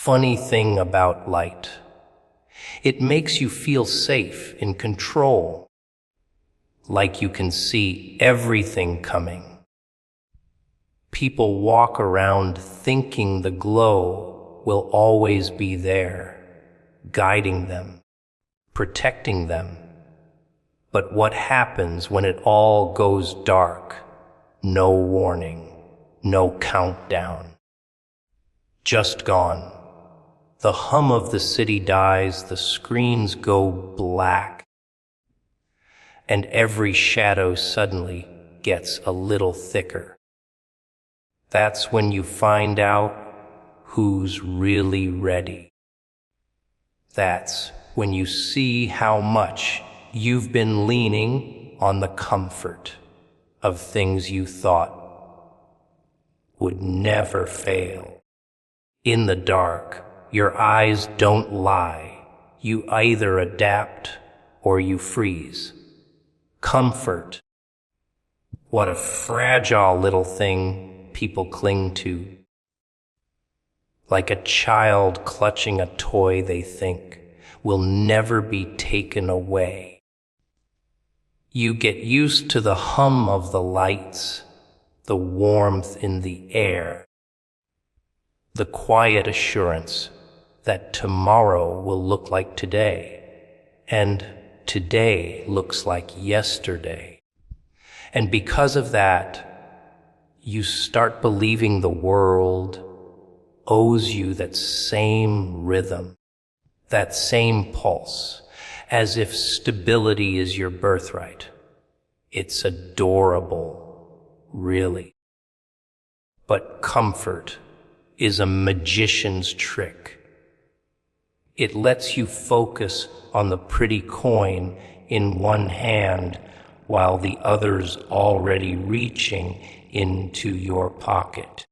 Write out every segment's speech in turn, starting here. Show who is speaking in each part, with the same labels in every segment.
Speaker 1: funny thing about light. It makes you feel safe, in control, like you can see everything coming. People walk around thinking the glow will always be there, guiding them, protecting them. But what happens when it all goes dark? No warning, no countdown. Just gone. The hum of the city dies, the screens go black, and every shadow suddenly gets a little thicker. That's when you find out who's really ready. That's when you see how much you've been leaning on the comfort of things you thought would never fail. In the dark, your eyes don't lie. You either adapt or you freeze. Comfort. What a fragile little thing people cling to. Like a child clutching a toy they think will never be taken away. You get used to the hum of the lights, the warmth in the air, the quiet assurance that tomorrow will look like today, and today looks like yesterday. And because of that, you start believing the world owes you that same rhythm, that same pulse, as if stability is your birthright. It's adorable, really. But comfort is a magician's trick. It lets you focus on the pretty coin in one hand while the other's already reaching into your pocket,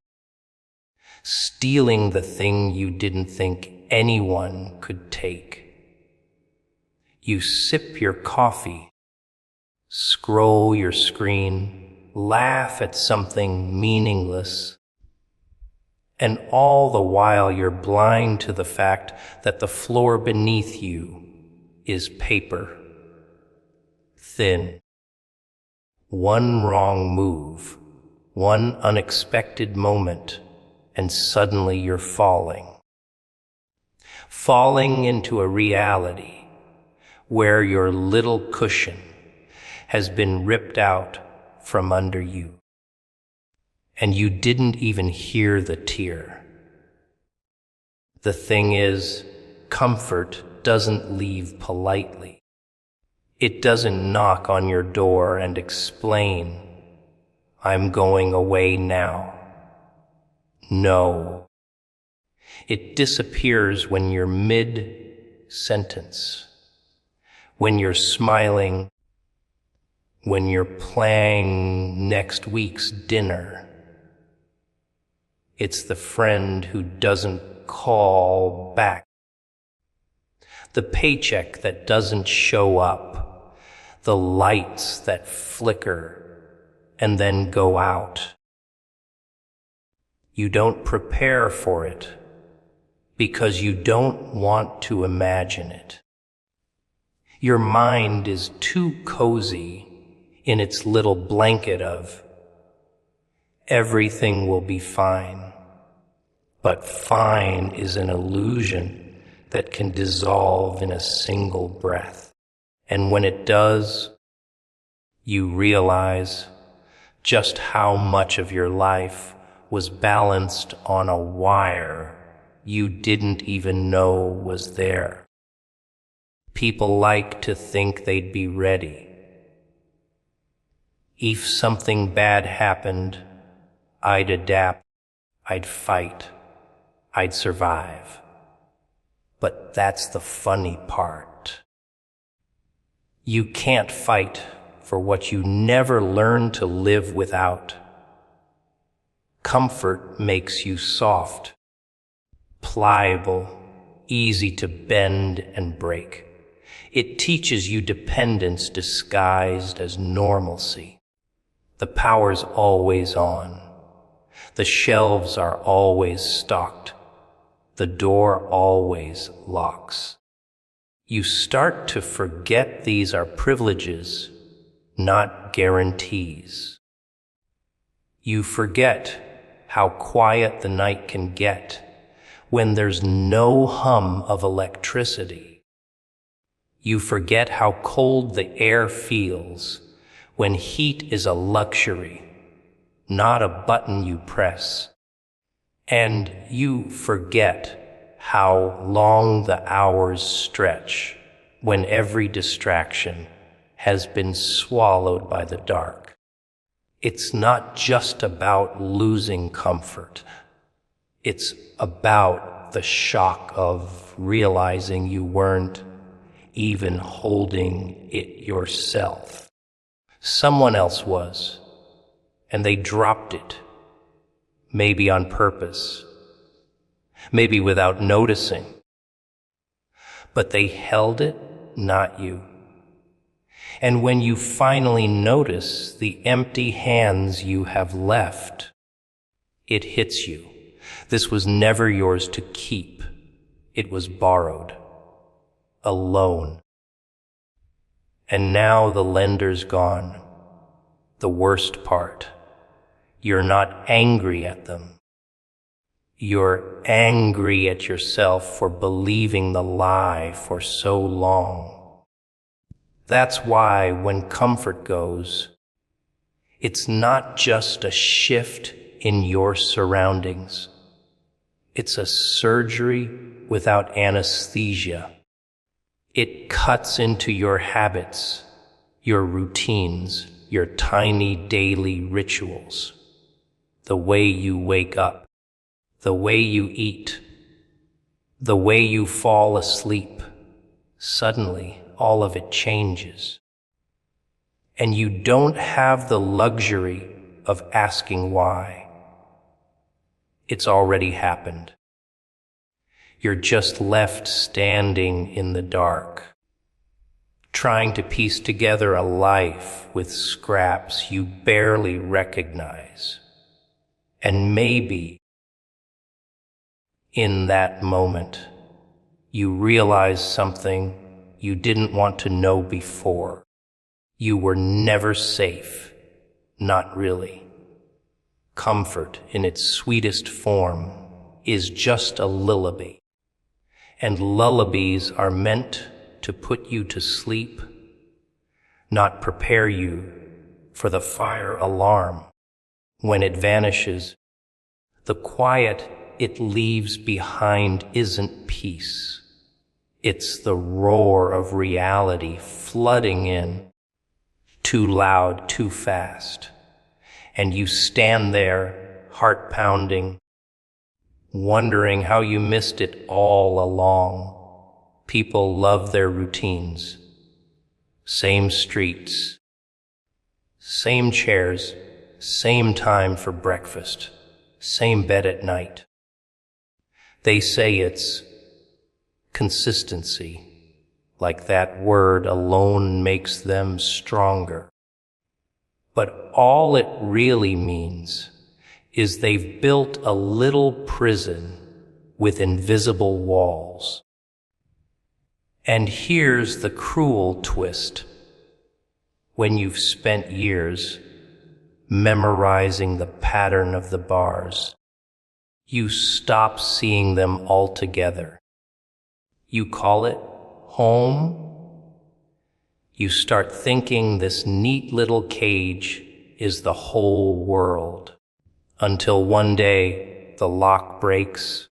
Speaker 1: stealing the thing you didn't think anyone could take. You sip your coffee, scroll your screen, laugh at something meaningless, and all the while you're blind to the fact that the floor beneath you is paper, thin. One wrong move, one unexpected moment, and suddenly you're falling. Falling into a reality where your little cushion has been ripped out from under you. And you didn't even hear the tear. The thing is, comfort doesn't leave politely. It doesn't knock on your door and explain, "I'm going away now." No. It disappears when you're mid-sentence, when you're smiling, when you're planning next week's dinner. It's the friend who doesn't call back, the paycheck that doesn't show up, the lights that flicker and then go out. You don't prepare for it because you don't want to imagine it. Your mind is too cozy in its little blanket of everything will be fine. But fine is an illusion that can dissolve in a single breath. And when it does, you realize just how much of your life was balanced on a wire you didn't even know was there. People like to think they'd be ready. If something bad happened, I'd adapt, I'd fight, I'd survive. But that's the funny part. You can't fight for what you never learned to live without. Comfort makes you soft, pliable, easy to bend and break. It teaches you dependence disguised as normalcy. The power's always on. The shelves are always stocked. the door always locks. You start to forget these are privileges, not guarantees. You forget how quiet the night can get when there's no hum of electricity. You forget how cold the air feels when heat is a luxury, not a button you press. And you forget how long the hours stretch when every distraction has been swallowed by the dark. It's not just about losing comfort. It's about the shock of realizing you weren't even holding it yourself. Someone else was, and they dropped it, maybe on purpose, maybe without noticing. But they held it, not you. And when you finally notice the empty hands you have left, it hits you. This was never yours to keep. It was borrowed, a loan. And now the lender's gone. The worst part, you're not angry at them. You're angry at yourself for believing the lie for so long. That's why when comfort goes, it's not just a shift in your surroundings. It's a surgery without anesthesia. It cuts into your habits, your routines, your tiny daily rituals, the way you wake up, the way you eat, the way you fall asleep. Suddenly, all of it changes. And you don't have the luxury of asking why. It's already happened. You're just left standing in the dark, trying to piece together a life with scraps you barely recognize. And maybe in that moment, you realize something you didn't want to know before. You were never safe, not really. Comfort in its sweetest form is just a lullaby. And lullabies are meant to put you to sleep, not prepare you for the fire alarm. When it vanishes, the quiet it leaves behind isn't peace. It's the roar of reality flooding in, too loud, too fast. And you stand there, heart pounding, wondering how you missed it all along. People love their routines. Same streets, same chairs, same time for breakfast, same bed at night. They say it's consistency, like that word alone makes them stronger. But all it really means is they've built a little prison with invisible walls. And here's the cruel twist. When you've spent years memorizing the pattern of the bars, you stop seeing them altogether. You call it home. You start thinking this neat little cage is the whole world. Until one day, the lock breaks,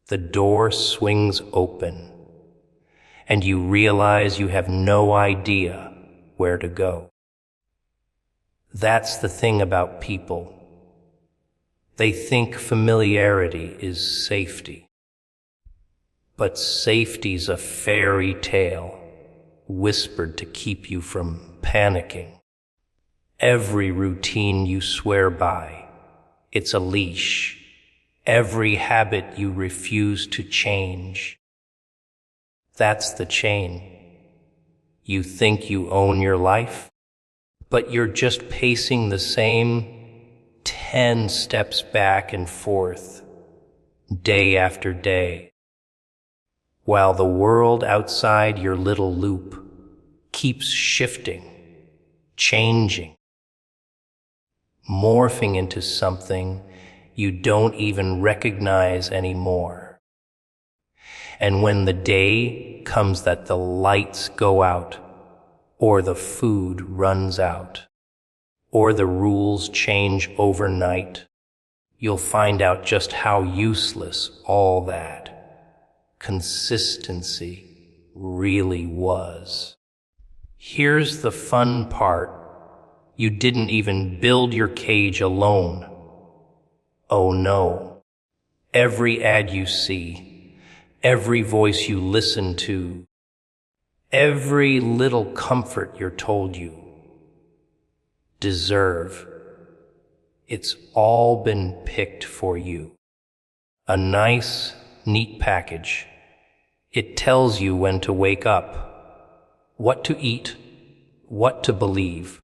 Speaker 1: the door swings open, and you realize you have no idea where to go. That's the thing about people. They think familiarity is safety. But safety's a fairy tale, whispered to keep you from panicking. Every routine you swear by, it's a leash. Every habit you refuse to change. That's the chain. You think you own your life, but you're just pacing the same 10 steps back and forth, day after day, while the world outside your little loop keeps shifting, changing, morphing into something you don't even recognize anymore. And when the day comes that the lights go out, or the food runs out, or the rules change overnight, you'll find out just how useless all that consistency really was. Here's the fun part. You didn't even build your cage alone. Oh no. Every ad you see, every voice you listen to, every little comfort you're told you deserve, it's all been picked for you. A nice, neat package. It tells you when to wake up, what to eat, what to believe,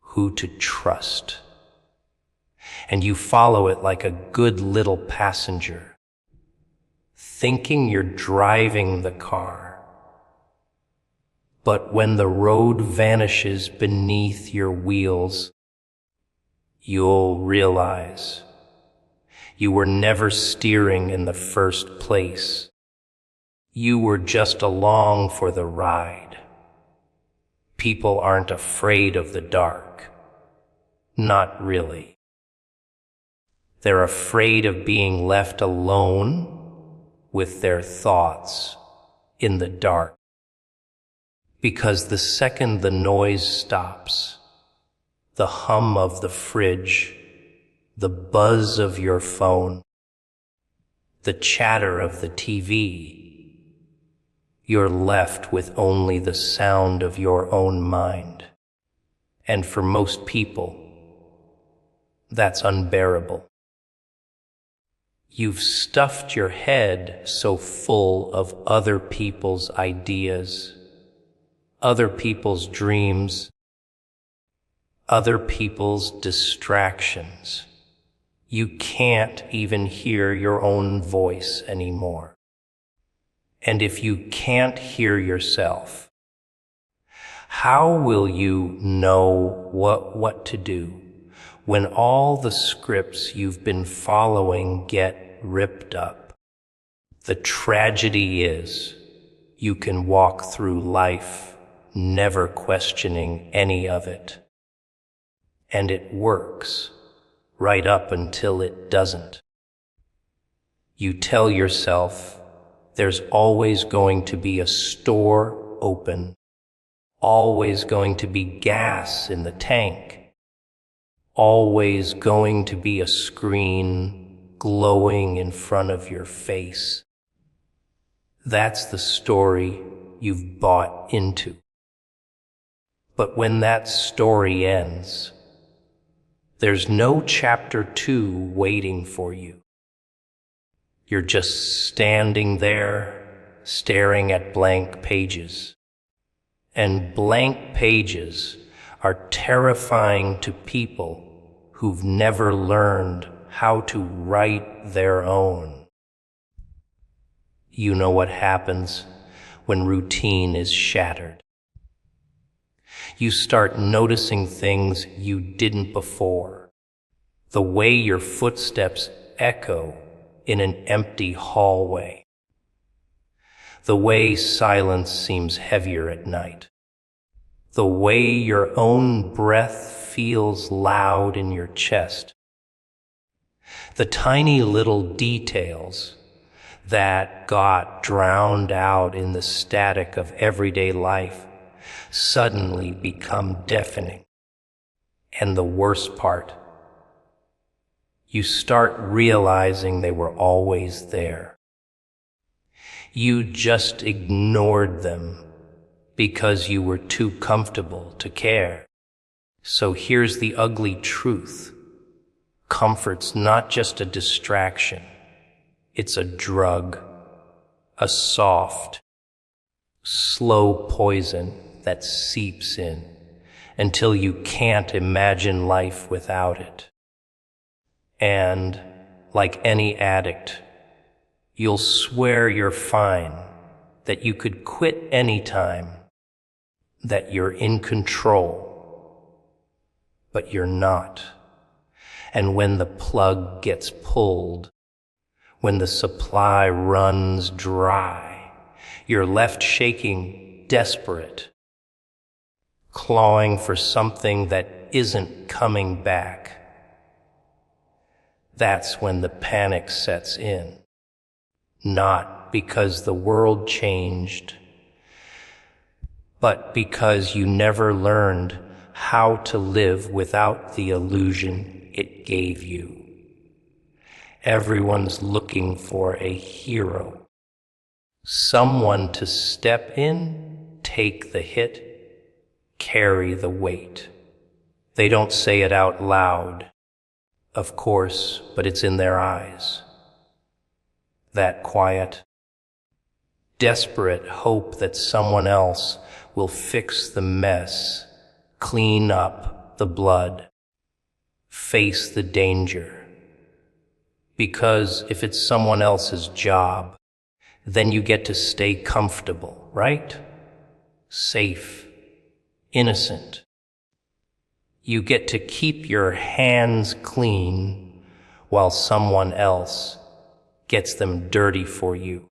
Speaker 1: who to trust. And you follow it like a good little passenger, thinking you're driving the car. But when the road vanishes beneath your wheels, you'll realize you were never steering in the first place. You were just along for the ride. People aren't afraid of the dark. Not really. They're afraid of being left alone with their thoughts in the dark. Because the second the noise stops, the hum of the fridge, the buzz of your phone, the chatter of the TV, you're left with only the sound of your own mind. And for most people, that's unbearable. You've stuffed your head so full of other people's ideas, other people's dreams, other people's distractions. You can't even hear your own voice anymore. And if you can't hear yourself, how will you know what to do when all the scripts you've been following get ripped up? The tragedy is, you can walk through life never questioning any of it. And it works right up until it doesn't. You tell yourself there's always going to be a store open, always going to be gas in the tank, always going to be a screen glowing in front of your face. That's the story you've bought into. But when that story ends, there's no chapter 2 waiting for you. You're just standing there, staring at blank pages. And blank pages are terrifying to people who've never learned how to write their own. You know what happens when routine is shattered. You start noticing things you didn't before. The way your footsteps echo in an empty hallway. The way silence seems heavier at night. The way your own breath feels loud in your chest. The tiny little details that got drowned out in the static of everyday life suddenly become deafening. And the worst part, you start realizing they were always there. You just ignored them because you were too comfortable to care. So here's the ugly truth. Comfort's not just a distraction. It's a drug, a soft, slow poison that seeps in until you can't imagine life without it. And like any addict. You'll swear you're fine, that you could quit anytime, that you're in control. But you're not. And when the plug gets pulled, when the supply runs dry, you're left shaking, desperate, clawing for something that isn't coming back. That's when the panic sets in. Not because the world changed, but because you never learned how to live without the illusion it gave you. Everyone's looking for a hero, someone to step in, take the hit, carry the weight. They don't say it out loud, of course, but it's in their eyes. That quiet, desperate hope that someone else will fix the mess, clean up the blood, face the danger. Because if it's someone else's job, then you get to stay comfortable, right? Safe, innocent. You get to keep your hands clean while someone else gets them dirty for you.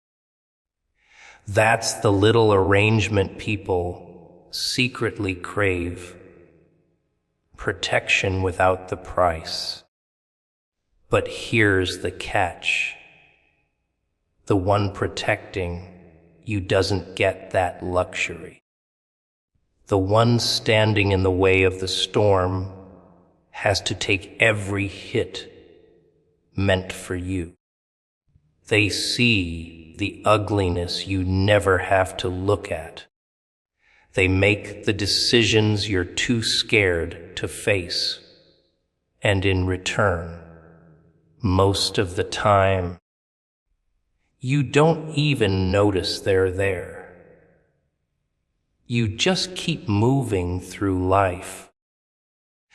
Speaker 1: That's the little arrangement people secretly crave. Protection without the price. But here's the catch. The one protecting you doesn't get that luxury. The one standing in the way of the storm has to take every hit meant for you. They see the ugliness you never have to look at. They make the decisions you're too scared to face. And in return, most of the time, you don't even notice they're there. You just keep moving through life,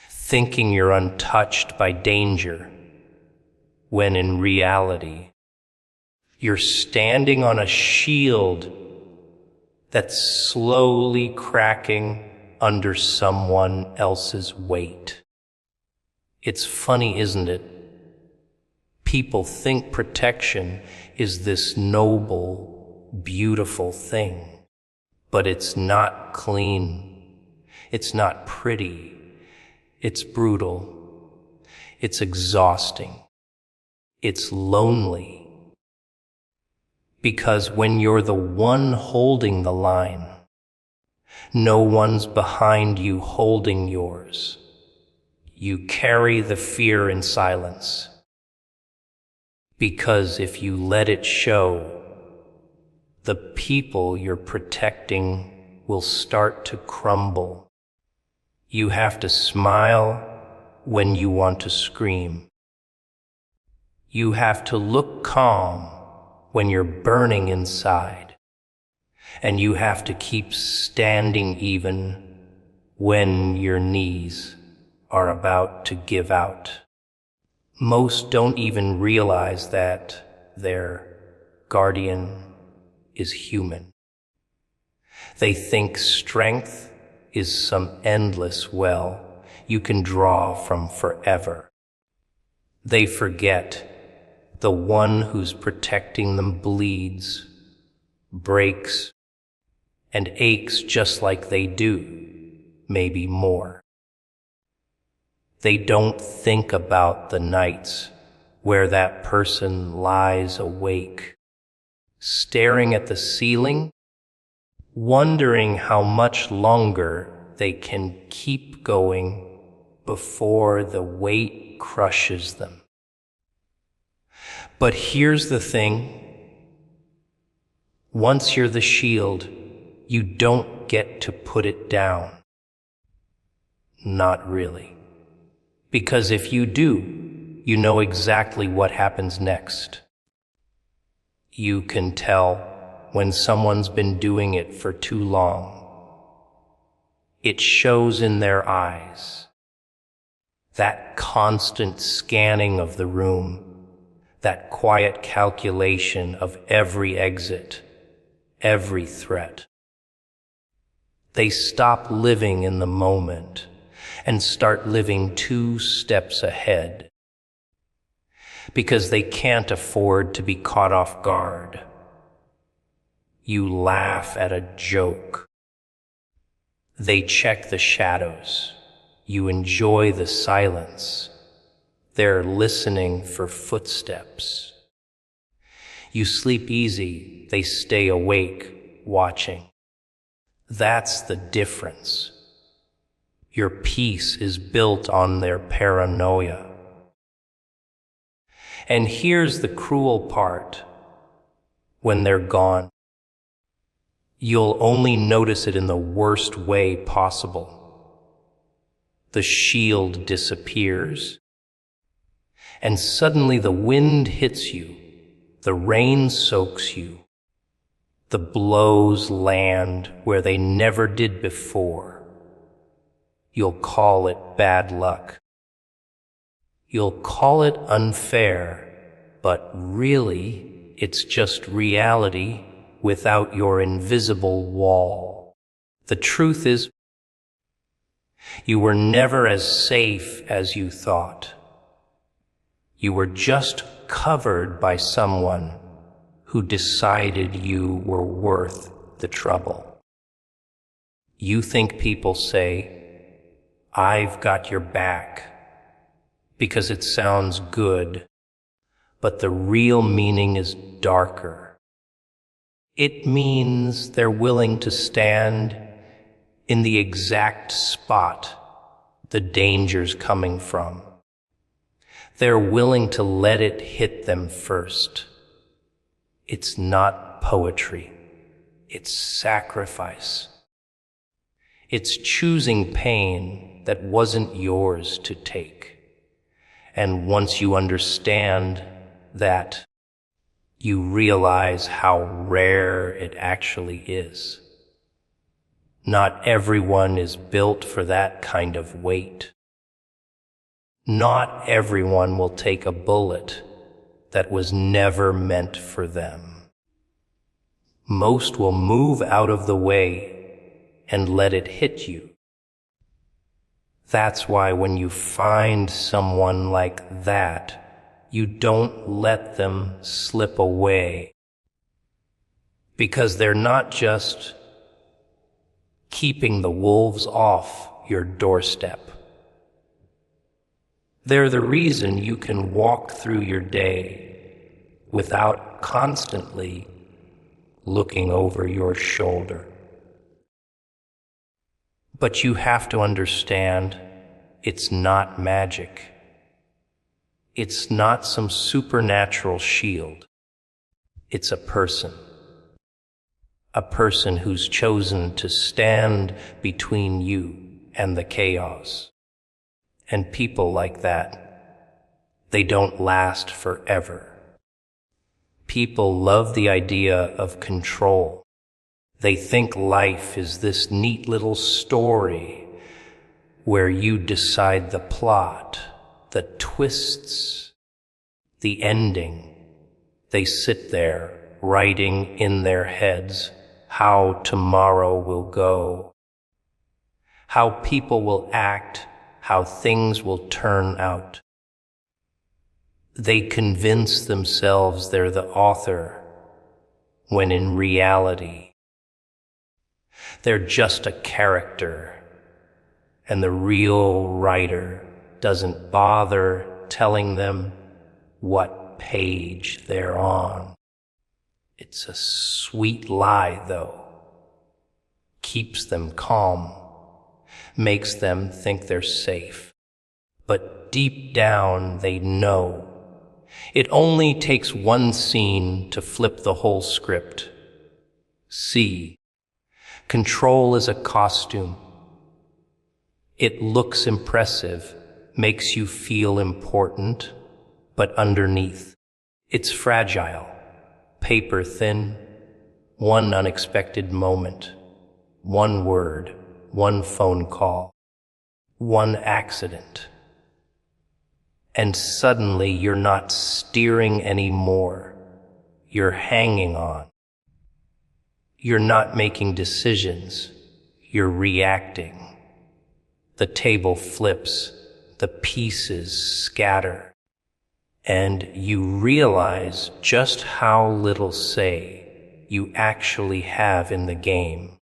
Speaker 1: thinking you're untouched by danger, when in reality, you're standing on a shield that's slowly cracking under someone else's weight. It's funny, isn't it? People think protection is this noble, beautiful thing, but it's not clean. It's not pretty. It's brutal. It's exhausting. It's lonely. Because when you're the one holding the line, no one's behind you holding yours. You carry the fear in silence. Because if you let it show, the people you're protecting will start to crumble. You have to smile when you want to scream. You have to look calm when you're burning inside. And you have to keep standing even when your knees are about to give out. Most don't even realize that their guardian is human. They think strength is some endless well you can draw from forever. They forget the one who's protecting them bleeds, breaks, and aches just like they do, maybe more. They don't think about the nights where that person lies awake, staring at the ceiling, wondering how much longer they can keep going before the weight crushes them. But here's the thing. Once you're the shield, you don't get to put it down. Not really. Because if you do, you know exactly what happens next. You can tell when someone's been doing it for too long. It shows in their eyes. That constant scanning of the room, that quiet calculation of every exit, every threat. They stop living in the moment and start living 2 steps ahead because they can't afford to be caught off guard. You laugh at a joke. They check the shadows. You enjoy the silence. They're listening for footsteps. You sleep easy. They stay awake, watching. That's the difference. Your peace is built on their paranoia. And here's the cruel part. When they're gone, you'll only notice it in the worst way possible. The shield disappears, and suddenly the wind hits you, the rain soaks you, the blows land where they never did before. You'll call it bad luck. You'll call it unfair, but really, it's just reality without your invisible wall. The truth is, you were never as safe as you thought. You were just covered by someone who decided you were worth the trouble. You think people say, "I've got your back," because it sounds good, but the real meaning is darker. It means they're willing to stand in the exact spot the danger's coming from. They're willing to let it hit them first. It's not poetry. It's sacrifice. It's choosing pain that wasn't yours to take. And once you understand that, you realize how rare it actually is. Not everyone is built for that kind of weight. Not everyone will take a bullet that was never meant for them. Most will move out of the way and let it hit you. That's why when you find someone like that, you don't let them slip away. Because they're not just keeping the wolves off your doorstep. They're the reason you can walk through your day without constantly looking over your shoulder. But you have to understand, it's not magic. It's not some supernatural shield. It's a person. A person who's chosen to stand between you and the chaos. And people like that, they don't last forever. People love the idea of control. They think life is this neat little story where you decide the plot, the twists, the ending. They sit there writing in their heads how tomorrow will go, how people will act, how things will turn out. They convince themselves they're the author, when in reality, they're just a character, and the real writer doesn't bother telling them what page they're on. It's a sweet lie, though. Keeps them calm, makes them think they're safe. But deep down, they know. It only takes one scene to flip the whole script. See, control is a costume. It looks impressive, makes you feel important, but underneath, it's fragile. Paper thin, one unexpected moment, one word, one phone call, one accident, And suddenly you're not steering anymore. You're hanging on. You're not making decisions. You're reacting. The table flips. The pieces scatter. And you realize just how little say you actually have in the game.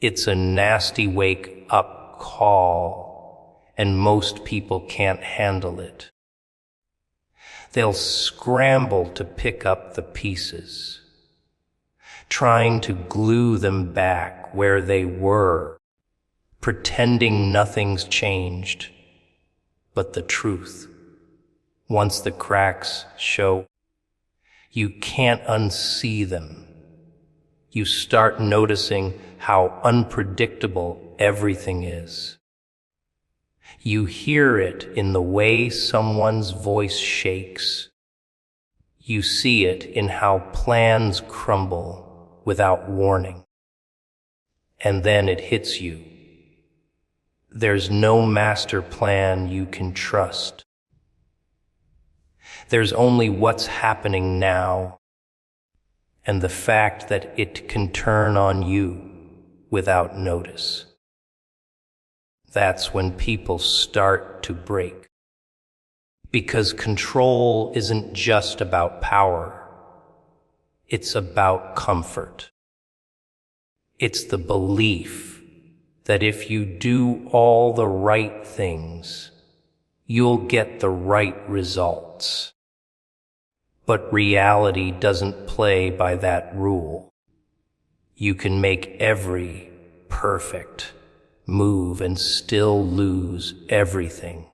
Speaker 1: It's a nasty wake-up call, and most people can't handle it. They'll scramble to pick up the pieces, trying to glue them back where they were, pretending nothing's changed. But the truth, once the cracks show, you can't unsee them. You start noticing how unpredictable everything is. You hear it in the way someone's voice shakes. You see it in how plans crumble without warning. And then it hits you. There's no master plan you can trust. There's only what's happening now, and the fact that it can turn on you without notice. That's when people start to break. Because control isn't just about power. It's about comfort. It's the belief that if you do all the right things, you'll get the right results. But reality doesn't play by that rule. You can make every perfect move and still lose everything.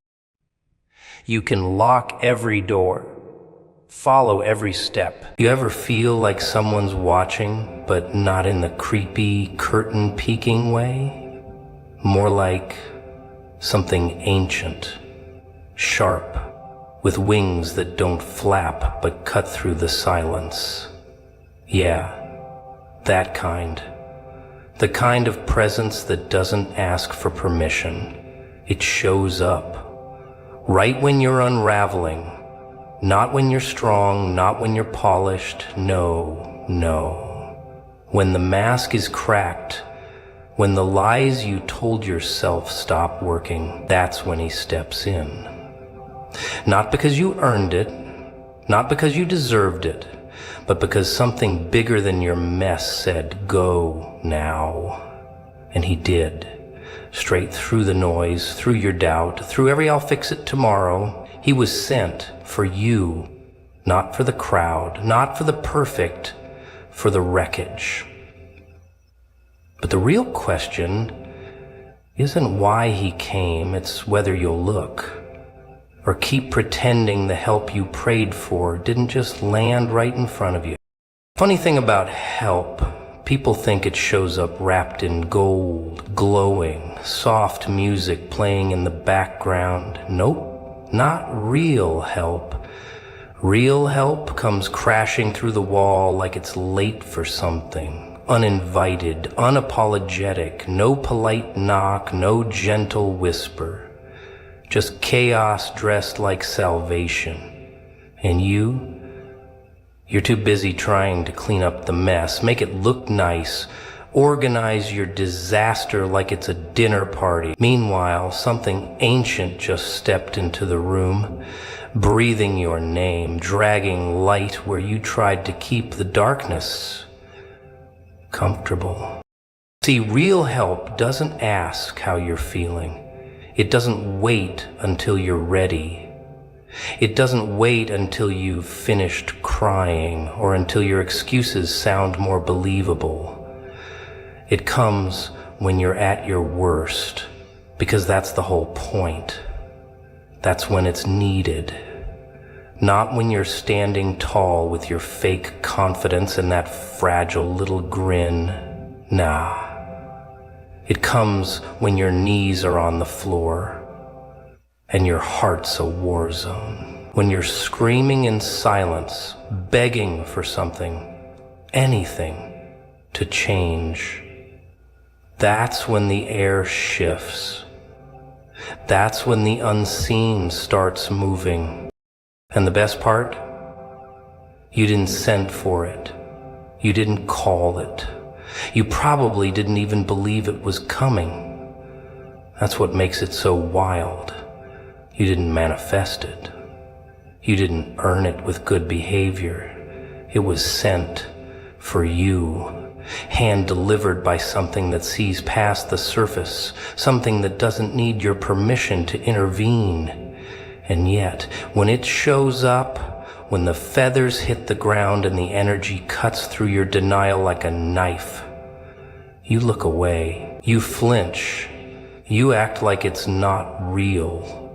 Speaker 1: You can lock every door, follow every step. You ever feel like someone's watching, but not in the creepy, curtain-peeking way? More like something ancient, sharp, with wings that don't flap but cut through the silence. Yeah, that kind. The kind of presence that doesn't ask for permission. It shows up. Right when you're unraveling. Not when you're strong, not when you're polished. No, no. When the mask is cracked, when the lies you told yourself stop working, that's when he steps in. Not because you earned it, not because you deserved it, but because something bigger than your mess said, go now. And he did. Straight through the noise, through your doubt, through every I'll fix it tomorrow. He was sent for you, not for the crowd, not for the perfect, for the wreckage. But the real question isn't why he came, it's whether you'll look. Or keep pretending the help you prayed for didn't just land right in front of you. Funny thing about help, people think it shows up wrapped in gold, glowing, soft music playing in the background. Nope, not real help. Real help comes crashing through the wall like it's late for something. Uninvited, unapologetic, no polite knock, no gentle whisper. Just chaos dressed like salvation. And you're too busy trying to clean up the mess, make it look nice, organize your disaster like it's a dinner party. Meanwhile, something ancient just stepped into the room, breathing your name, dragging light where you tried to keep the darkness comfortable. See, real help doesn't ask how you're feeling. It doesn't wait until you're ready. It doesn't wait until you've finished crying or until your excuses sound more believable. It comes when you're at your worst, because that's the whole point. That's when it's needed. Not when you're standing tall with your fake confidence and that fragile little grin. Nah. It comes when your knees are on the floor and your heart's a war zone. When you're screaming in silence, begging for something, anything, to change. That's when the air shifts. That's when the unseen starts moving. And the best part? You didn't send for it. You didn't call it. You probably didn't even believe it was coming. That's what makes it so wild. You didn't manifest it. You didn't earn it with good behavior. It was sent for you, hand-delivered by something that sees past the surface, something that doesn't need your permission to intervene. And yet, when it shows up, when the feathers hit the ground and the energy cuts through your denial like a knife, you look away, you flinch, you act like it's not real,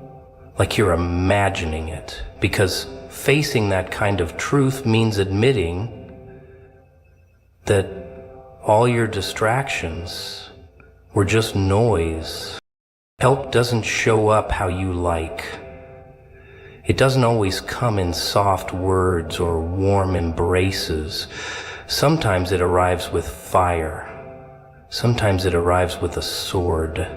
Speaker 1: like you're imagining it, because facing that kind of truth means admitting that all your distractions were just noise. Help doesn't show up how you like. It doesn't always come in soft words or warm embraces. Sometimes it arrives with fire. Sometimes it arrives with a sword.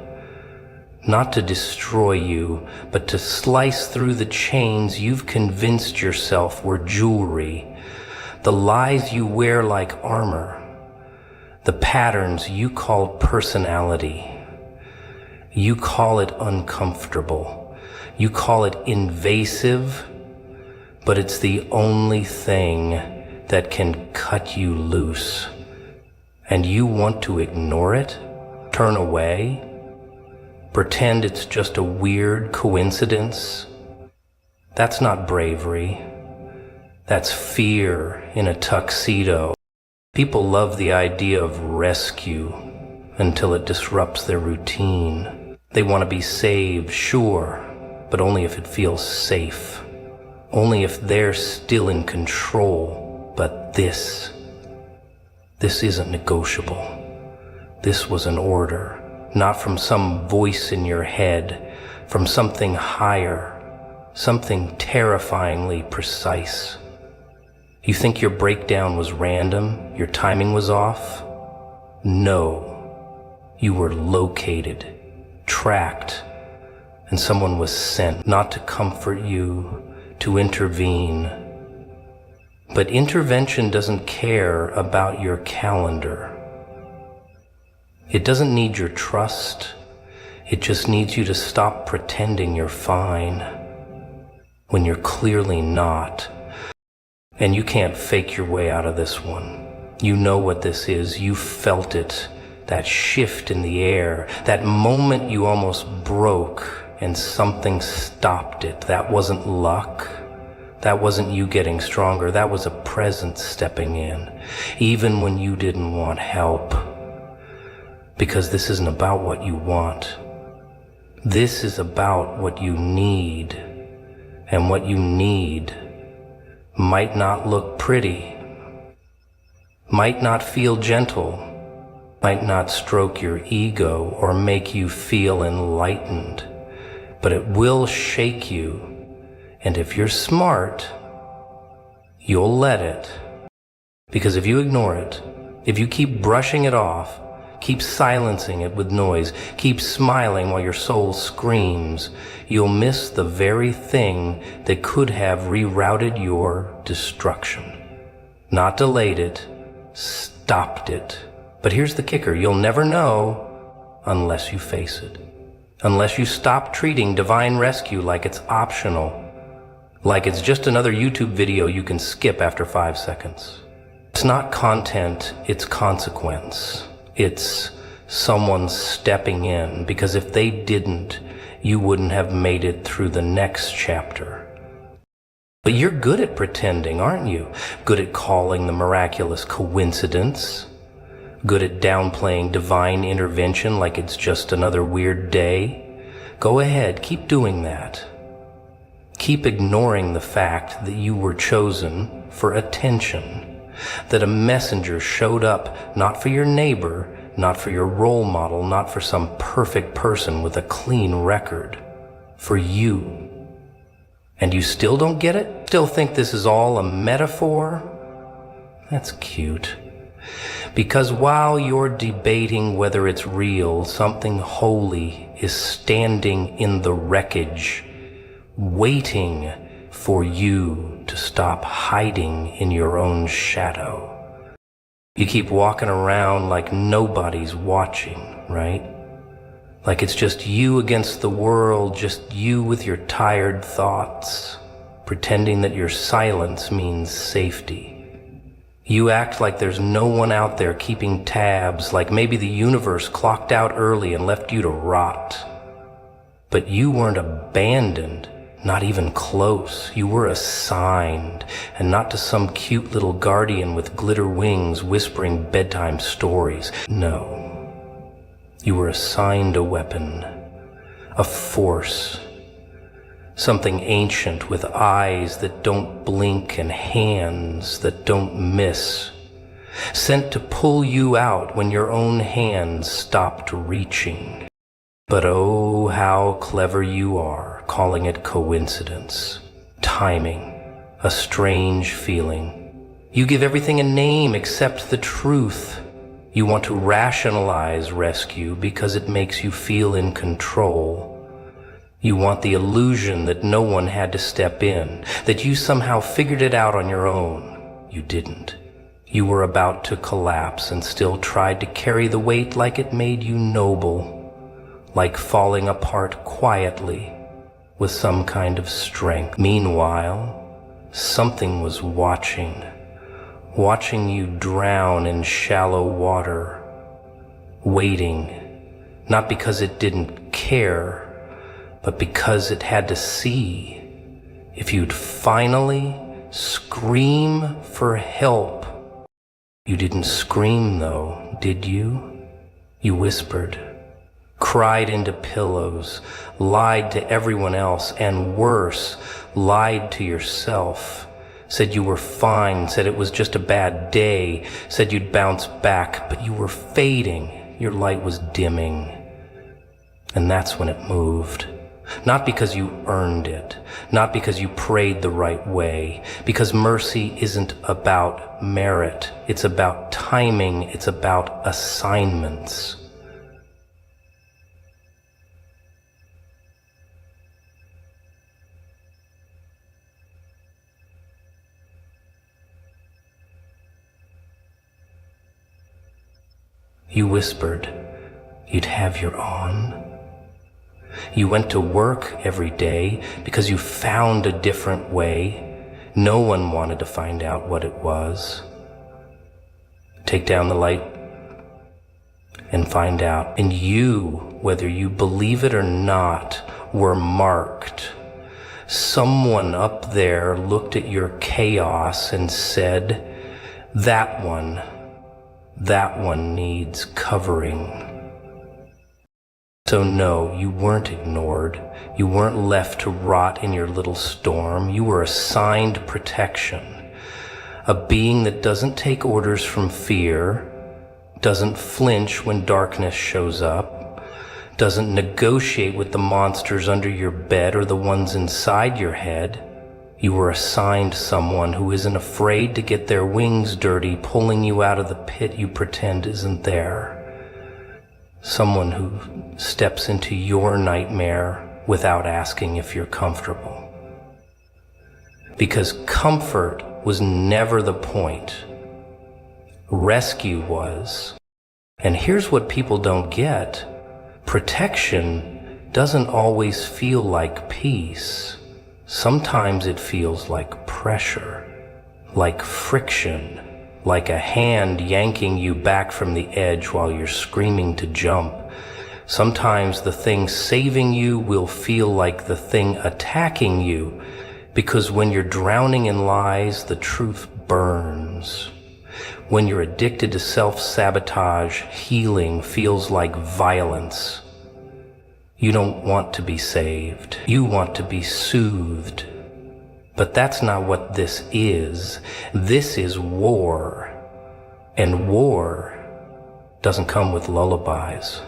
Speaker 1: Not to destroy you, but to slice through the chains you've convinced yourself were jewelry, the lies you wear like armor, the patterns you call personality. You call it uncomfortable. You call it invasive, but it's the only thing that can cut you loose. And you want to ignore it, turn away, pretend it's just a weird coincidence. That's not bravery. That's fear in a tuxedo. People love the idea of rescue until it disrupts their routine. They want to be saved, sure, but only if it feels safe. Only if they're still in control. But this isn't negotiable. This was an order, not from some voice in your head, from something higher, something terrifyingly precise. You think your breakdown was random, your timing was off? No. You were located, tracked, and someone was sent, not to comfort you, to intervene. But intervention doesn't care about your calendar. It doesn't need your trust. It just needs you to stop pretending you're fine when you're clearly not. And you can't fake your way out of this one. You know what this is. You felt it. That shift in the air. That moment you almost broke and something stopped it. That wasn't luck. That wasn't you getting stronger. That was a presence stepping in, even when you didn't want help. Because this isn't about what you want. This is about what you need. And what you need might not look pretty, might not feel gentle, might not stroke your ego or make you feel enlightened, but it will shake you. And if you're smart, you'll let it. Because if you ignore it, if you keep brushing it off, keep silencing it with noise, keep smiling while your soul screams, you'll miss the very thing that could have rerouted your destruction. Not delayed it, stopped it. But here's the kicker, you'll never know unless you face it. Unless you stop treating divine rescue like it's optional, like it's just another YouTube video you can skip after 5 seconds. It's not content, it's consequence. It's someone stepping in, because if they didn't, you wouldn't have made it through the next chapter. But you're good at pretending, aren't you? Good at calling the miraculous coincidence. Good at downplaying divine intervention like it's just another weird day. Go ahead, keep doing that. Keep ignoring the fact that you were chosen for attention. That a messenger showed up not for your neighbor, not for your role model, not for some perfect person with a clean record. For you. And you still don't get it? Still think this is all a metaphor? That's cute. Because while you're debating whether it's real, something holy is standing in the wreckage, waiting for you to stop hiding in your own shadow. You keep walking around like nobody's watching, right? Like it's just you against the world, just you with your tired thoughts, pretending that your silence means safety. You act like there's no one out there keeping tabs, like maybe the universe clocked out early and left you to rot. But you weren't abandoned. Not even close. You were assigned, and not to some cute little guardian with glitter wings whispering bedtime stories. No. You were assigned a weapon, a force, something ancient with eyes that don't blink and hands that don't miss, sent to pull you out when your own hands stopped reaching. But oh, how clever you are, calling it coincidence, timing, a strange feeling. You give everything a name except the truth. You want to rationalize rescue because it makes you feel in control. You want the illusion that no one had to step in, that you somehow figured it out on your own. You didn't. You were about to collapse and still tried to carry the weight like it made you noble. Like falling apart quietly with some kind of strength. Meanwhile, something was watching you drown in shallow water, waiting, not because it didn't care, but because it had to see if you'd finally scream for help. You didn't scream though, did you? You whispered. Cried into pillows, lied to everyone else, and worse, lied to yourself. Said you were fine, said it was just a bad day, said you'd bounce back, but you were fading, your light was dimming. And that's when it moved. Not because you earned it, not because you prayed the right way, because mercy isn't about merit, it's about timing, it's about assignments. You whispered you'd have your on. You went to work every day because you found a different way. No one wanted to find out what it was. Take down the light and find out. And you, whether you believe it or not, were marked. Someone up there looked at your chaos and said, that one needs covering. So no, you weren't ignored. You weren't left to rot in your little storm. You were assigned protection. A being that doesn't take orders from fear, doesn't flinch when darkness shows up, doesn't negotiate with the monsters under your bed or the ones inside your head. You were assigned someone who isn't afraid to get their wings dirty, pulling you out of the pit you pretend isn't there. Someone who steps into your nightmare without asking if you're comfortable. Because comfort was never the point. Rescue was. And here's what people don't get. Protection doesn't always feel like peace. Sometimes it feels like pressure, like friction, like a hand yanking you back from the edge while you're screaming to jump. Sometimes the thing saving you will feel like the thing attacking you, because when you're drowning in lies, the truth burns. When you're addicted to self-sabotage, healing feels like violence. You don't want to be saved. You want to be soothed. But that's not what this is. This is war. And war doesn't come with lullabies.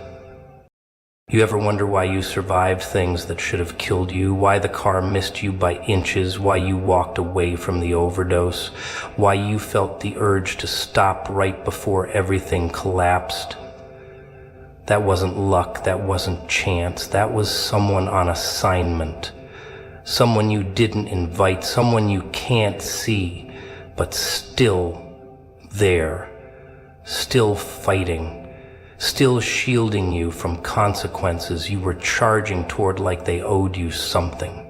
Speaker 1: You ever wonder why you survived things that should have killed you? Why the car missed you by inches? Why you walked away from the overdose? Why you felt the urge to stop right before everything collapsed? That wasn't luck, that wasn't chance, that was someone on assignment. Someone you didn't invite, someone you can't see, but still there, still fighting. Still shielding you from consequences you were charging toward like they owed you something.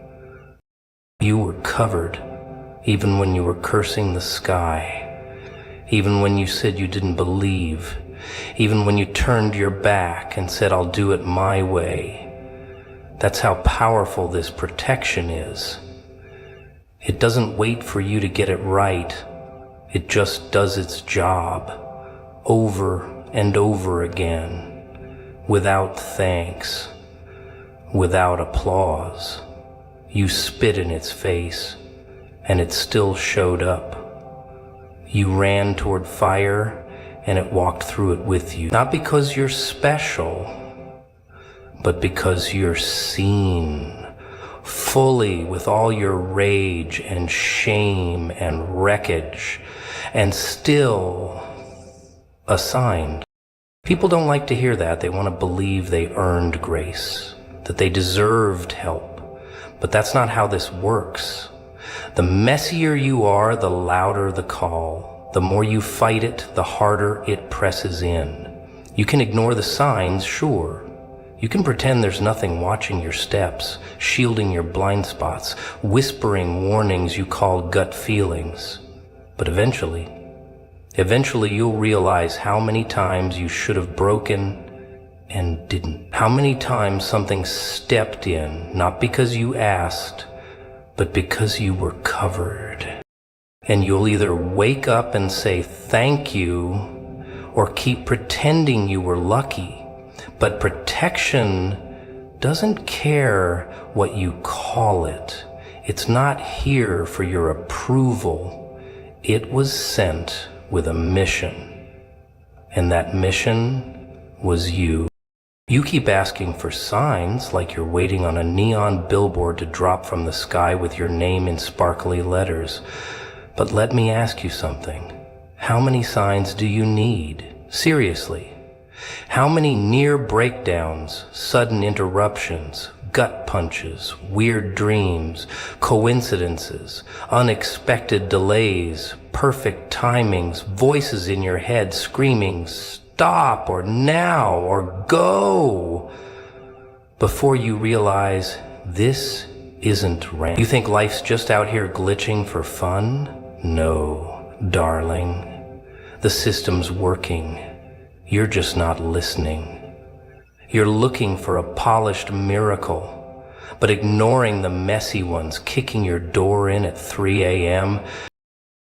Speaker 1: You were covered, even when you were cursing the sky, even when you said you didn't believe, even when you turned your back and said, "I'll do it my way." That's how powerful this protection is. It doesn't wait for you to get it right. It just does its job, over and over again, without thanks, without applause. You spit in its face, and it still showed up. You ran toward fire, and it walked through it with you. Not because you're special, but because you're seen fully with all your rage and shame and wreckage, and still assigned. People don't like to hear that. They want to believe they earned grace, that they deserved help. But that's not how this works. The messier you are, the louder the call. The more you fight it, the harder it presses in. You can ignore the signs, sure. You can pretend there's nothing watching your steps, shielding your blind spots, whispering warnings you call gut feelings. But eventually you'll realize how many times you should have broken and didn't. How many times something stepped in, not because you asked, but because you were covered. And you'll either wake up and say thank you, or keep pretending you were lucky. But protection doesn't care what you call it. It's not here for your approval. It was sent with a mission, and that mission was you. You keep asking for signs like you're waiting on a neon billboard to drop from the sky with your name in sparkly letters. But let me ask you something. How many signs do you need? Seriously. How many near breakdowns, sudden interruptions, gut punches, weird dreams, coincidences, unexpected delays, perfect timings, voices in your head screaming, "Stop," or "Now," or "Go," before you realize this isn't random? You think life's just out here glitching for fun? No, darling. The system's working. You're just not listening. You're looking for a polished miracle, but ignoring the messy ones kicking your door in at 3 a.m.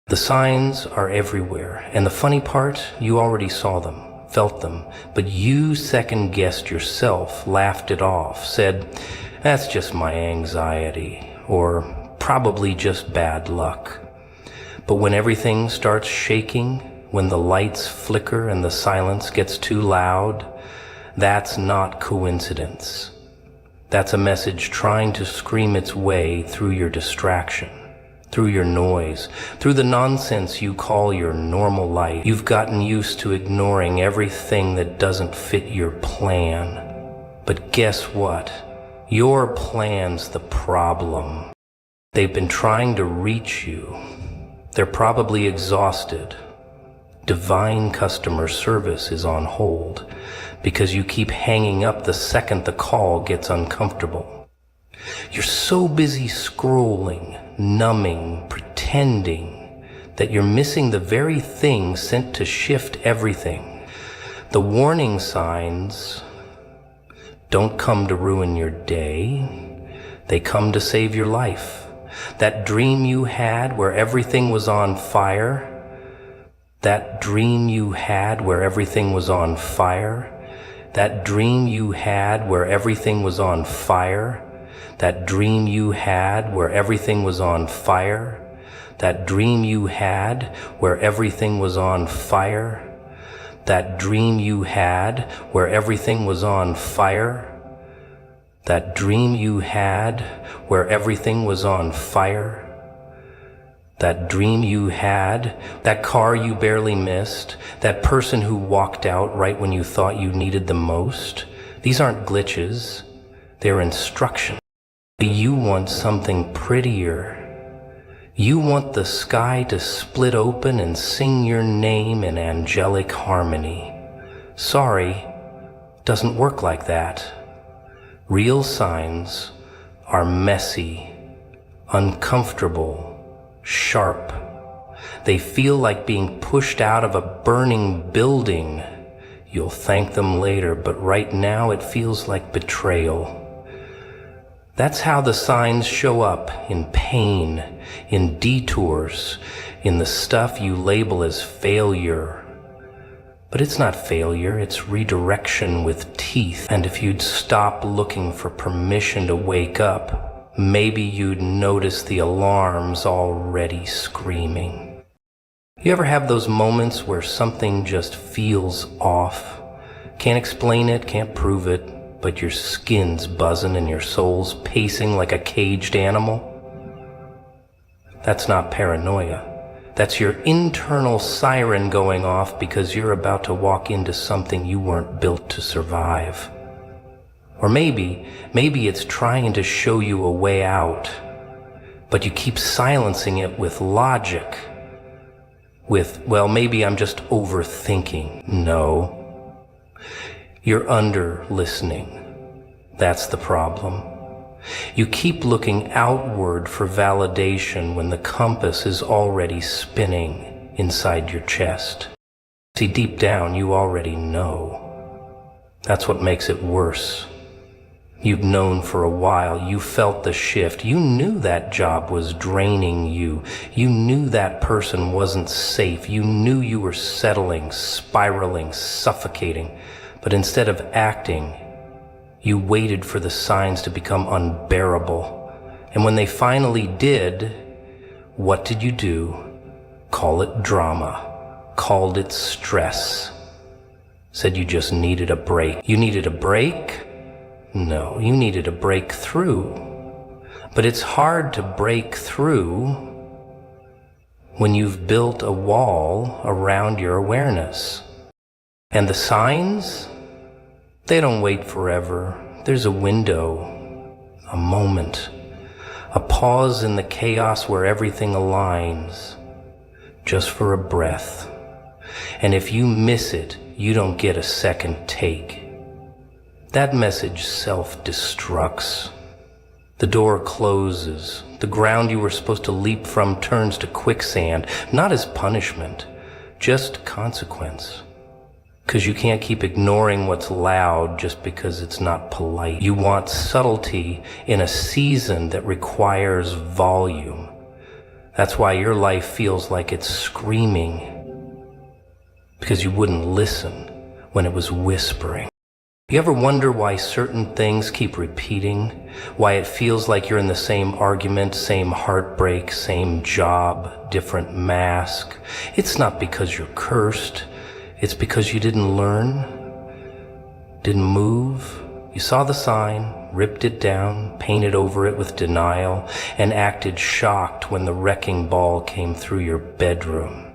Speaker 1: The signs are everywhere, and the funny part, you already saw them, felt them, but you second-guessed yourself, laughed it off, said, "That's just my anxiety," or "Probably just bad luck." But when everything starts shaking, when the lights flicker and the silence gets too loud, that's not coincidence. That's a message trying to scream its way through your distraction, through your noise, through the nonsense you call your normal life. You've gotten used to ignoring everything that doesn't fit your plan. But guess what? Your plan's the problem. They've been trying to reach you. They're probably exhausted. Divine customer service is on hold because you keep hanging up the second the call gets uncomfortable. You're so busy scrolling, numbing, pretending that you're missing the very thing sent to shift everything. The warning signs don't come to ruin your day. They come to save your life. That dream you had where everything was on fire, that dream you had where everything was on fire, that dream you had where everything was on fire, that dream you had where everything was on fire, that dream you had where everything was on fire, that dream you had where everything was on fire, That dream you had where everything was on fire? That dream you had, that car you barely missed, that person who walked out right when you thought you needed them most? These aren't glitches, they're instructions. You want something prettier. You want the sky to split open and sing your name in angelic harmony. Sorry, doesn't work like that. Real signs are messy, uncomfortable, sharp. They feel like being pushed out of a burning building. You'll thank them later, but right now it feels like betrayal. That's how the signs show up, in pain, in detours, in the stuff you label as failure. But it's not failure, it's redirection with teeth. And if you'd stop looking for permission to wake up, maybe you'd notice the alarms already screaming. You ever have those moments where something just feels off? Can't explain it, can't prove it, but your skin's buzzing and your soul's pacing like a caged animal? That's not paranoia. That's your internal siren going off because you're about to walk into something you weren't built to survive. Or maybe it's trying to show you a way out, but you keep silencing it with logic. With, well, maybe I'm just overthinking. No. You're under-listening. That's the problem. You keep looking outward for validation when the compass is already spinning inside your chest. See, deep down, you already know. That's what makes it worse. You've known for a while. You felt the shift. You knew that job was draining you. You knew that person wasn't safe. You knew you were settling, spiraling, suffocating. But instead of acting, you waited for the signs to become unbearable. And when they finally did, what did you do? Call it drama. Called it stress. Said you just needed a break. You needed a break? No, you needed a breakthrough. But it's hard to break through when you've built a wall around your awareness. And the signs? They don't wait forever. There's a window, a moment, a pause in the chaos where everything aligns, just for a breath. And if you miss it, you don't get a second take. That message self-destructs. The door closes. The ground you were supposed to leap from turns to quicksand, not as punishment, just consequence. 'Cause you can't keep ignoring what's loud just because it's not polite. You want subtlety in a season that requires volume. That's why your life feels like it's screaming, because you wouldn't listen when it was whispering. You ever wonder why certain things keep repeating? Why it feels like you're in the same argument, same heartbreak, same job, different mask? It's not because you're cursed. It's because you didn't learn, didn't move. You saw the sign, ripped it down, painted over it with denial, and acted shocked when the wrecking ball came through your bedroom.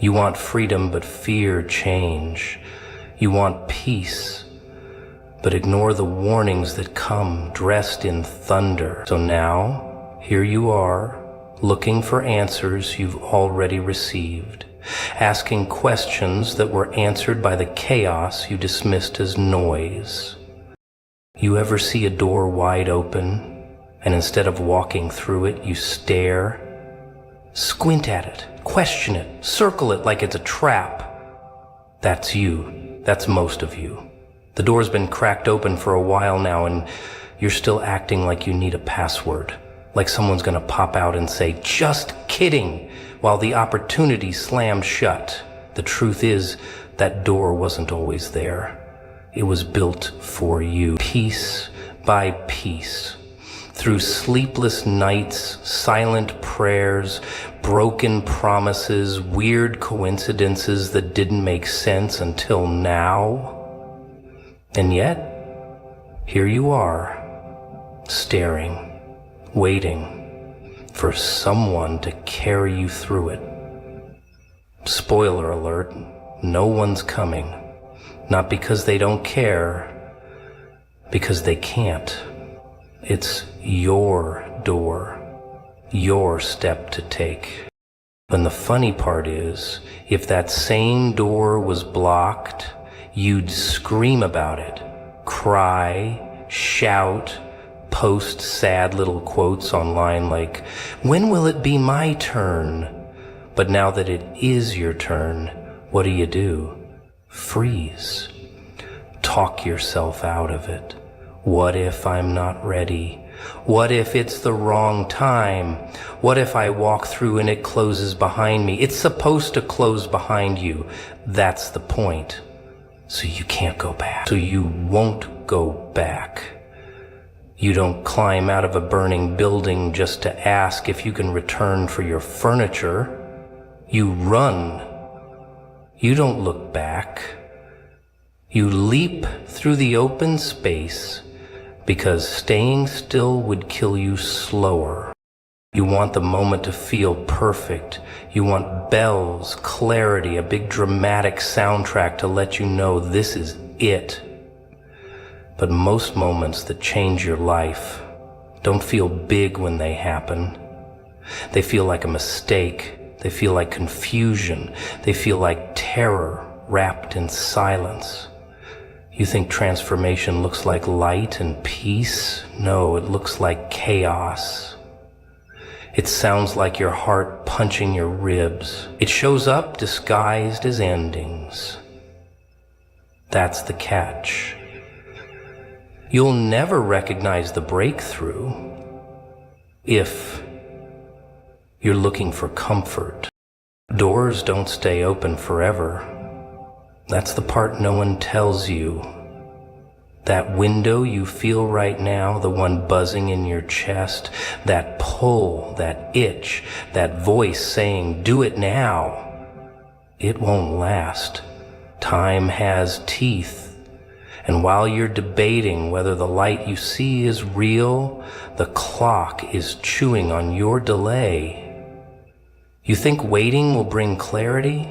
Speaker 1: You want freedom, but fear change. You want peace, but ignore the warnings that come dressed in thunder. So now, here you are, looking for answers you've already received, asking questions that were answered by the chaos you dismissed as noise. You ever see a door wide open, and instead of walking through it, you stare? Squint at it, question it, circle it like it's a trap. That's you. That's most of you. The door's been cracked open for a while now, and you're still acting like you need a password, like someone's gonna pop out and say, "Just kidding," while the opportunity slams shut. The truth is, that door wasn't always there. It was built for you, piece by piece. Through sleepless nights, silent prayers, broken promises, weird coincidences that didn't make sense until now. And yet, Here you are, staring, waiting for someone to carry you through it. Spoiler alert, no one's coming. Not because they don't care, because they can't. It's your door, your step to take. And the funny part is, if that same door was blocked, you'd scream about it, cry, shout, post sad little quotes online like, "When will it be my turn?" But now that it is your turn, what do? Freeze. Talk yourself out of it. What if I'm not ready? What if it's the wrong time? What if I walk through and it closes behind me? It's supposed to close behind you. That's the point. So you can't go back. So you won't go back. You don't climb out of a burning building just to ask if you can return for your furniture. You run. You don't look back. You leap through the open space because staying still would kill you slower. You want the moment to feel perfect. You want bells, clarity, a big dramatic soundtrack to let you know this is it. But most moments that change your life don't feel big when they happen. They feel like a mistake. They feel like confusion. They feel like terror wrapped in silence. You think transformation looks like light and peace? No, it looks like chaos. It sounds like your heart punching your ribs. It shows up disguised as endings. That's the catch. You'll never recognize the breakthrough if you're looking for comfort. Doors don't stay open forever. That's the part no one tells you. That window you feel right now, the one buzzing in your chest, that pull, that itch, that voice saying, "Do it now," it won't last. Time has teeth. And while you're debating whether the light you see is real, the clock is chewing on your delay. You think waiting will bring clarity?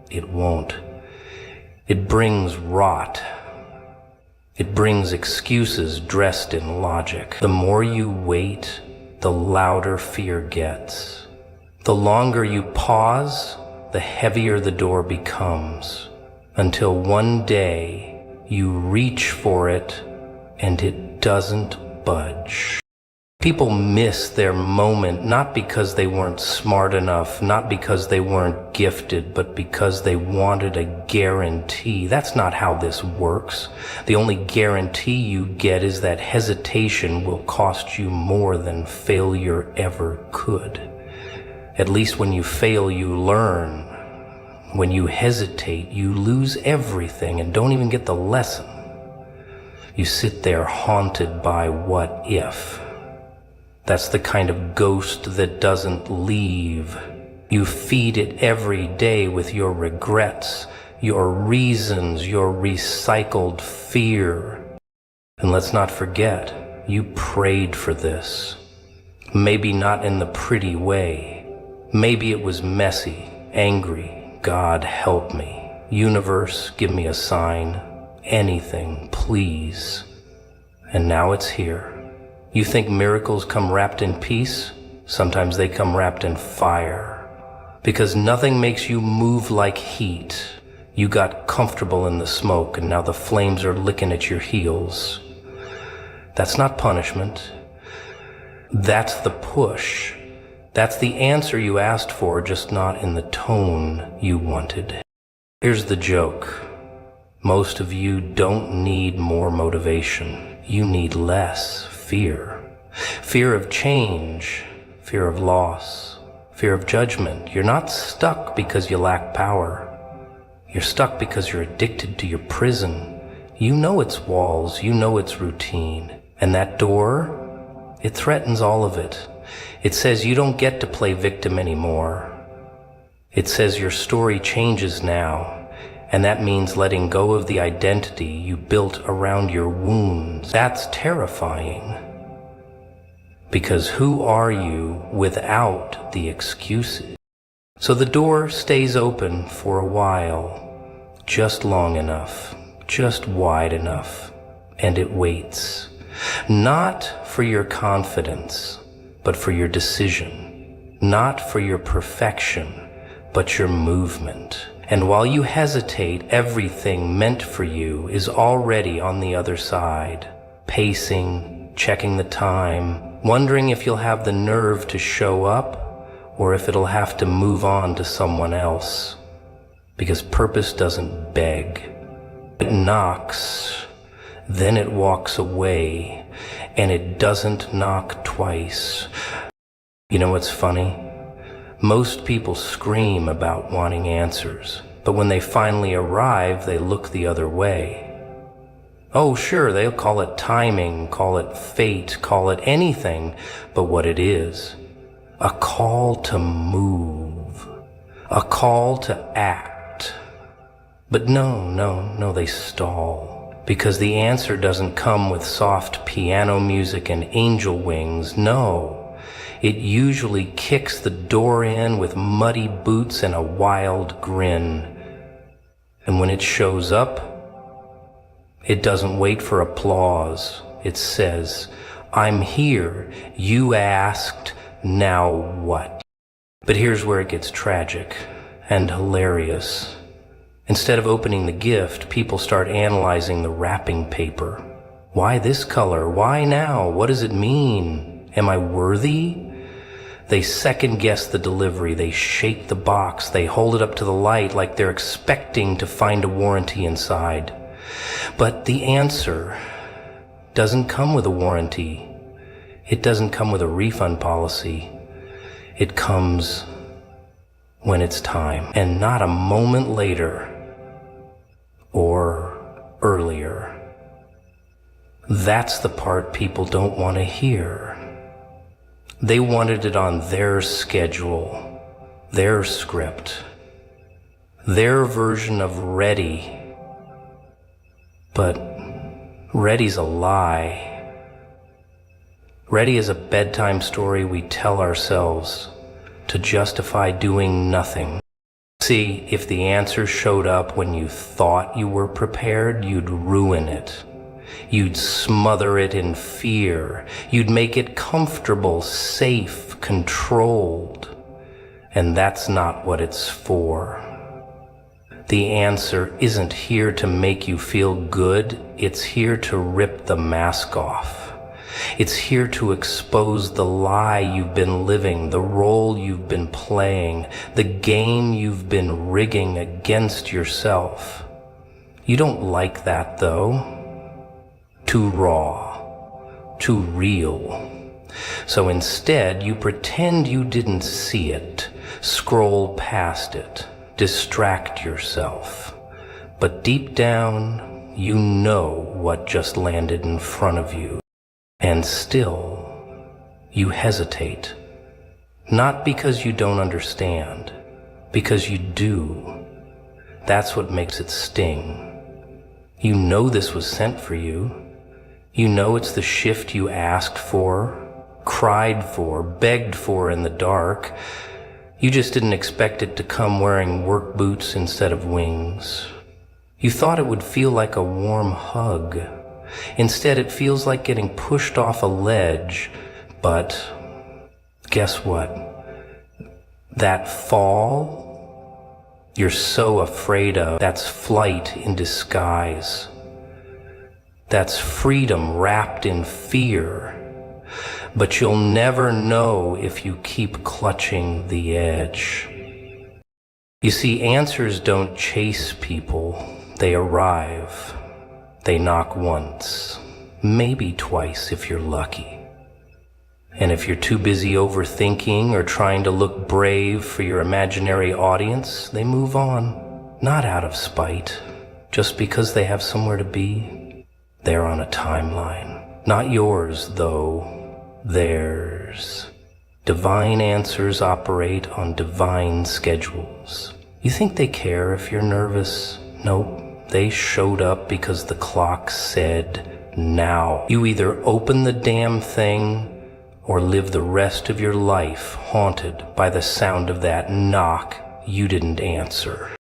Speaker 1: It won't. It brings rot. It brings excuses dressed in logic. The more you wait, the louder fear gets. The longer you pause, the heavier the door becomes, until one day you reach for it and it doesn't budge. People miss their moment not because they weren't smart enough, not because they weren't gifted, but because they wanted a guarantee. That's not how this works. The only guarantee you get is that hesitation will cost you more than failure ever could. At least when you fail, you learn. When you hesitate, you lose everything and don't even get the lesson. You sit there haunted by what if. That's the kind of ghost that doesn't leave. You feed it every day with your regrets, your reasons, your recycled fear. And let's not forget, you prayed for this. Maybe not in the pretty way. Maybe it was messy, angry. God help me. Universe, give me a sign. Anything, please. And now it's here. You think miracles come wrapped in peace? Sometimes they come wrapped in fire. Because nothing makes you move like heat. You got comfortable in the smoke and now the flames are licking at your heels. That's not punishment. That's the push. That's the answer you asked for, just not in the tone you wanted. Here's the joke. Most of you don't need more motivation. You need less. Fear. Fear of change, fear of loss, fear of judgment. You're not stuck because you lack power. You're stuck because you're addicted to your prison. You know its walls, you know its routine. And that door, it threatens all of it. It says you don't get to play victim anymore. It says your story changes now. And that means letting go of the identity you built around your wounds. That's terrifying. Because who are you without the excuses? So the door stays open for a while, just long enough, just wide enough, and it waits. Not for your confidence, but for your decision. Not for your perfection, but your movement. And while you hesitate, everything meant for you is already on the other side, pacing, checking the time, wondering if you'll have the nerve to show up or if it'll have to move on to someone else. Because purpose doesn't beg. It knocks, then it walks away, and it doesn't knock twice. You know what's funny? Most people scream about wanting answers, but when they finally arrive, they look the other way. Oh, sure, they'll call it timing, call it fate, call it anything, but what it is, a call to move, a call to act. But no, they stall, because the answer doesn't come with soft piano music and angel wings, no. It usually kicks the door in with muddy boots and a wild grin. And when it shows up, it doesn't wait for applause. It says, I'm here, you asked, now what? But here's where it gets tragic and hilarious. Instead of opening the gift, people start analyzing the wrapping paper. Why this color? Why now? What does it mean? Am I worthy? They second guess the delivery. They shake the box. They hold it up to the light like they're expecting to find a warranty inside. But the answer doesn't come with a warranty. It doesn't come with a refund policy. It comes when it's time, and not a moment later or earlier. That's the part people don't want to hear. They wanted it on their schedule, their script, their version of ready. But ready's a lie. Ready is a bedtime story we tell ourselves to justify doing nothing. See, if the answer showed up when you thought you were prepared, you'd ruin it. You'd smother it in fear. You'd make it comfortable, safe, controlled. And that's not what it's for. The answer isn't here to make you feel good. It's here to rip the mask off. It's here to expose the lie you've been living, the role you've been playing, the game you've been rigging against yourself. You don't like that, though. Too raw, too real. So instead, you pretend you didn't see it, scroll past it, distract yourself. But deep down, you know what just landed in front of you. And still, you hesitate. Not because you don't understand, because you do. That's what makes it sting. You know this was sent for you. You know it's the shift you asked for, cried for, begged for in the dark. You just didn't expect it to come wearing work boots instead of wings. You thought it would feel like a warm hug. Instead, it feels like getting pushed off a ledge. But guess what? That fall you're so afraid of, that's flight in disguise. That's freedom wrapped in fear. But you'll never know if you keep clutching the edge. You see, answers don't chase people. They arrive. They knock once, maybe twice if you're lucky. And if you're too busy overthinking or trying to look brave for your imaginary audience, they move on. Not out of spite, just because they have somewhere to be. They're on a timeline. Not yours, though. Theirs. Divine answers operate on divine schedules. You think they care if you're nervous? Nope, they showed up because the clock said now. You either open the damn thing or live the rest of your life haunted by the sound of that knock you didn't answer.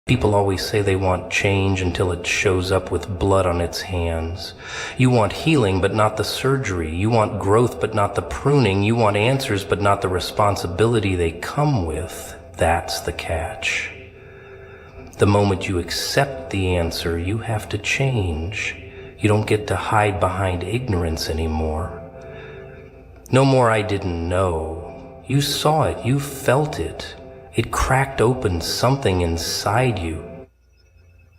Speaker 1: People always say they want change until it shows up with blood on its hands. You want healing, but not the surgery. You want growth, but not the pruning. You want answers, but not the responsibility they come with. That's the catch. The moment you accept the answer, you have to change. You don't get to hide behind ignorance anymore. No more I didn't know. You saw it, you felt it. It cracked open something inside you.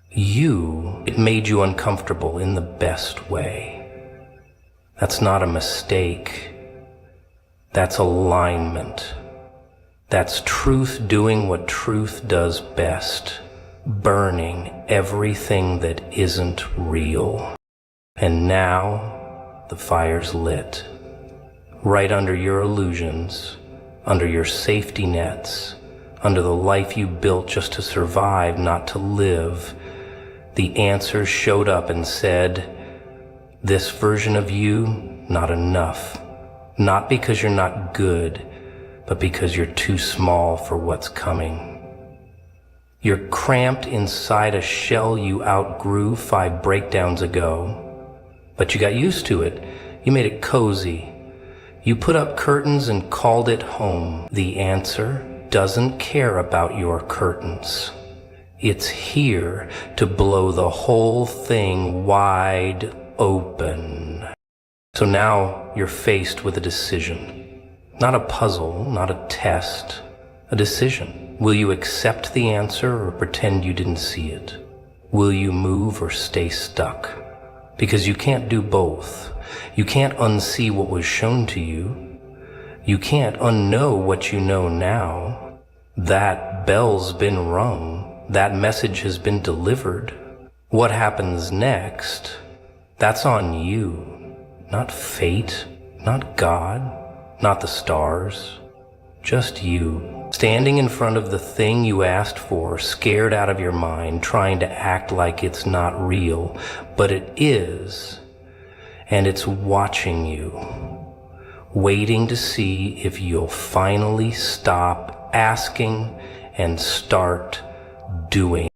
Speaker 1: It made you uncomfortable in the best way. That's not a mistake. That's alignment. That's truth doing what truth does best, burning everything that isn't real. And now the fire's lit. Right under your illusions, under your safety nets, under the life you built just to survive, not to live, the answers showed up and said, this version of you, not enough. Not because you're not good, but because you're too small for what's coming. You're cramped inside a shell you outgrew 5 breakdowns ago, but you got used to it. You made it cozy. You put up curtains and called it home. The answer doesn't care about your curtains. It's here to blow the whole thing wide open. So now you're faced with a decision. Not a puzzle, not a test, a decision. Will you accept the answer or pretend you didn't see it? Will you move or stay stuck? Because you can't do both. You can't unsee what was shown to you. You can't unknow what you know now. That bell's been rung. That message has been delivered. What happens next? That's on you. Not fate, not God, not the stars. Just you, standing in front of the thing you asked for, scared out of your mind, trying to act like it's not real, but it is. And it's watching you, waiting to see if you'll finally stop asking and start doing.